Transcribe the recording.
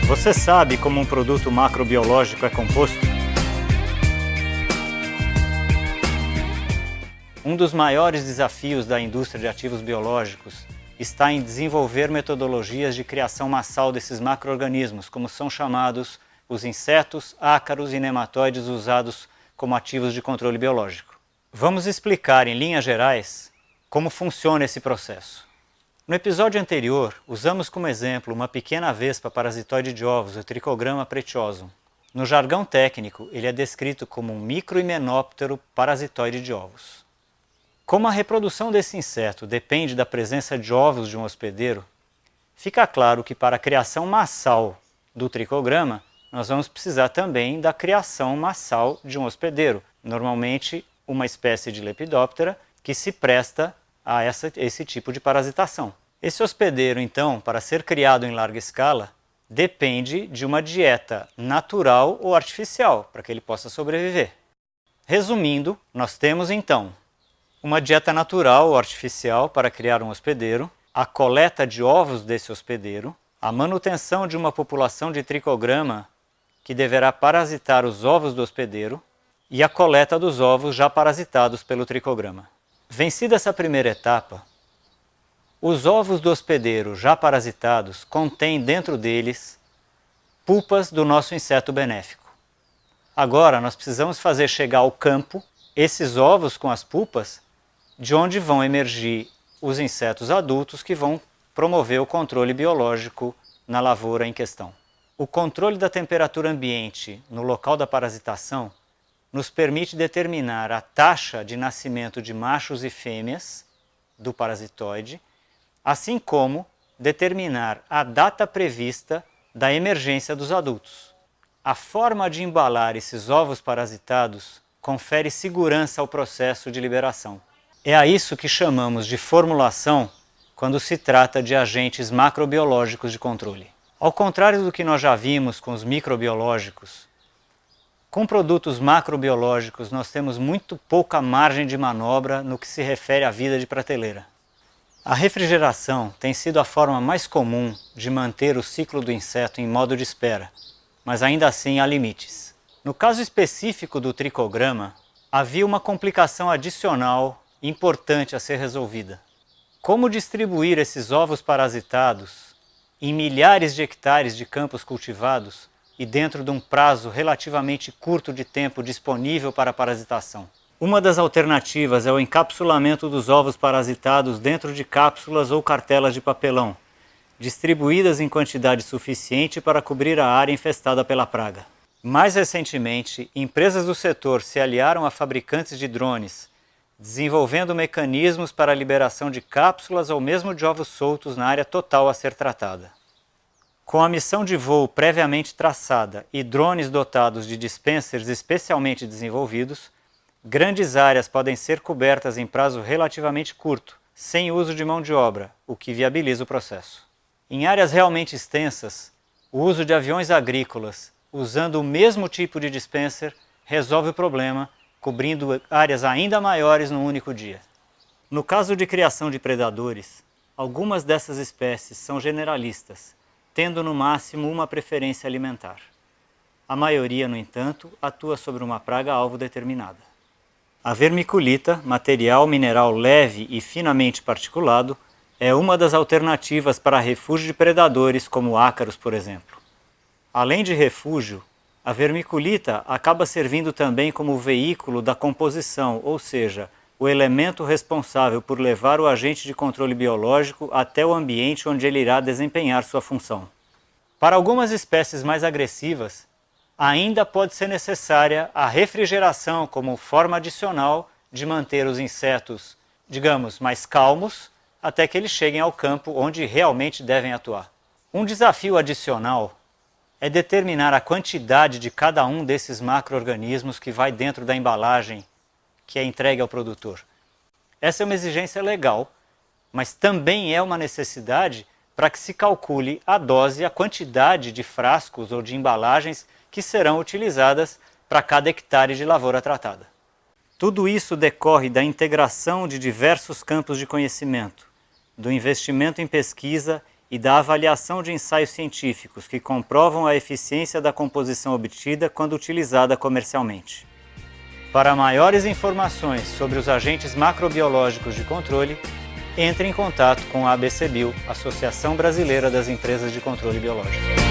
Você sabe como um produto macrobiológico é composto? Um dos maiores desafios da indústria de ativos biológicos está em desenvolver metodologias de criação massal desses macro-organismos, como são chamados os insetos, ácaros e nematóides usados como ativos de controle biológico. Vamos explicar, em linhas gerais, como funciona esse processo. No episódio anterior, usamos como exemplo uma pequena vespa parasitoide de ovos, o Trichogramma pretiosum. No jargão técnico, ele é descrito como um microhimenóptero parasitoide de ovos. Como a reprodução desse inseto depende da presença de ovos de um hospedeiro, fica claro que para a criação massal do trichograma, nós vamos precisar também da criação massal de um hospedeiro, normalmente uma espécie de Lepidoptera que se presta a esse tipo de parasitação. Esse hospedeiro, então, para ser criado em larga escala, depende de uma dieta natural ou artificial para que ele possa sobreviver. Resumindo, nós temos então uma dieta natural ou artificial para criar um hospedeiro, a coleta de ovos desse hospedeiro, a manutenção de uma população de trichograma que deverá parasitar os ovos do hospedeiro e a coleta dos ovos já parasitados pelo trichograma. Vencida essa primeira etapa, os ovos do hospedeiro já parasitados contêm dentro deles pulpas do nosso inseto benéfico. Agora nós precisamos fazer chegar ao campo esses ovos com as pulpas, de onde vão emergir os insetos adultos que vão promover o controle biológico na lavoura em questão. O controle da temperatura ambiente no local da parasitação nos permite determinar a taxa de nascimento de machos e fêmeas do parasitoide, assim como determinar a data prevista da emergência dos adultos. A forma de embalar esses ovos parasitados confere segurança ao processo de liberação. É a isso que chamamos de formulação quando se trata de agentes macrobiológicos de controle. Ao contrário do que nós já vimos com os microbiológicos, com produtos macrobiológicos nós temos muito pouca margem de manobra no que se refere à vida de prateleira. A refrigeração tem sido a forma mais comum de manter o ciclo do inseto em modo de espera, mas ainda assim há limites. No caso específico do trichograma, havia uma complicação adicional importante a ser resolvida. Como distribuir esses ovos parasitados em milhares de hectares de campos cultivados e dentro de um prazo relativamente curto de tempo disponível para a parasitação? Uma das alternativas é o encapsulamento dos ovos parasitados dentro de cápsulas ou cartelas de papelão, distribuídas em quantidade suficiente para cobrir a área infestada pela praga. Mais recentemente, empresas do setor se aliaram a fabricantes de drones, desenvolvendo mecanismos para a liberação de cápsulas ou mesmo de ovos soltos na área total a ser tratada. Com a missão de voo previamente traçada e drones dotados de dispensers especialmente desenvolvidos, grandes áreas podem ser cobertas em prazo relativamente curto, sem uso de mão de obra, o que viabiliza o processo. Em áreas realmente extensas, o uso de aviões agrícolas, usando o mesmo tipo de dispenser, resolve o problema, cobrindo áreas ainda maiores num único dia. No caso de criação de predadores, algumas dessas espécies são generalistas, tendo no máximo uma preferência alimentar. A maioria, no entanto, atua sobre uma praga-alvo determinada. A vermiculita, material mineral leve e finamente particulado, é uma das alternativas para refúgio de predadores como ácaros, por exemplo. Além de refúgio, a vermiculita acaba servindo também como veículo da composição, ou seja, o elemento responsável por levar o agente de controle biológico até o ambiente onde ele irá desempenhar sua função. Para algumas espécies mais agressivas, ainda pode ser necessária a refrigeração como forma adicional de manter os insetos, digamos, mais calmos, até que eles cheguem ao campo onde realmente devem atuar. Um desafio adicional é determinar a quantidade de cada um desses macro-organismos que vai dentro da embalagem que é entregue ao produtor. Essa é uma exigência legal, mas também é uma necessidade para que se calcule a dose e a quantidade de frascos ou de embalagens que serão utilizadas para cada hectare de lavoura tratada. Tudo isso decorre da integração de diversos campos de conhecimento, do investimento em pesquisa e da avaliação de ensaios científicos que comprovam a eficiência da composição obtida quando utilizada comercialmente. Para maiores informações sobre os agentes macrobiológicos de controle, entre em contato com a ABCBio, Associação Brasileira das Empresas de Controle Biológico.